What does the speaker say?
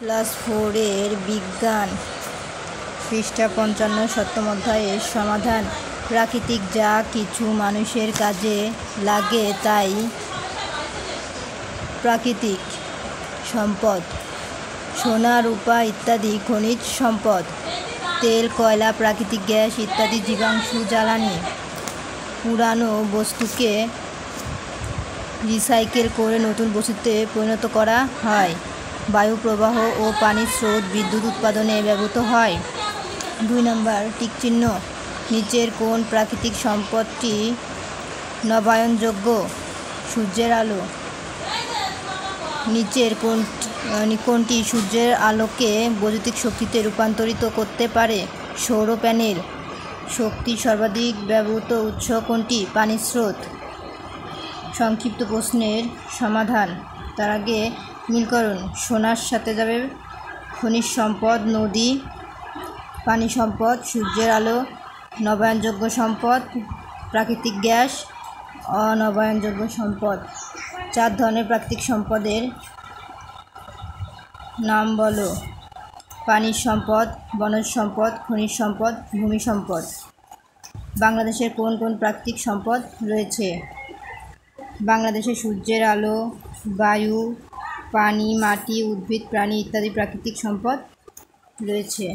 Class 4 এর বিজ্ঞান পৃষ্ঠা 55 সপ্তম অধ্যায়ের সমাধান। প্রাকৃতিক যা কিছু মানুষের কাজে লাগে তাই প্রাকৃতিক সম্পদ। সোনা, রূপা ইত্যাদি খনিজ সম্পদ। তেল, কয়লা, প্রাকৃতিক গ্যাস ইত্যাদি জীবাশ্ম জ্বালানি। পুরানো বস্তুকে রিসাইকেল করে নতুন বস্তুতে পরিণত করা হয়। বায়ু প্রবাহ ও পানির স্রোত বিদ্যুৎ উৎপাদনে ব্যবহৃত হয়। 2 নম্বর টিকচিহ্ন। নিচের কোন প্রাকৃতিক সম্পদটি নবায়নযোগ্য? সূর্যের আলো। নিচের কোনটি সূর্যের আলোকে বৈদ্যুতিক শক্তিতে রূপান্তরিত করতে পারে? সৌর প্যানেল। শক্তির সর্বাধিক ব্যবহৃত উৎস কোনটি? পানির স্রোত। সংক্ষিপ্ত প্রশ্নের সমাধান। তার আগে মিলকরণ। সোনার সাথে যাবে খনিজ সম্পদ, নদী, পানি সম্পদ, সূর্যের আলো, নবায়নযোগ্য সম্পদ, প্রাকৃতিক গ্যাস, অনবায়নযোগ্য সম্পদ। 4 ধরনের প্রাকৃতিক সম্পদের নাম বলো। পানির সম্পদ, বনজ সম্পদ, খনিজ সম্পদ, ভূমি সম্পদ। বাংলাদেশের কোন কোন প্রাকৃতিক সম্পদ রয়েছে? বাংলাদেশে সূর্যের আলো, বায়ু, পানি, মাটি, উদ্ভিদ, প্রাণী ইত্যাদি প্রাকৃতিক সম্পদ রয়েছে।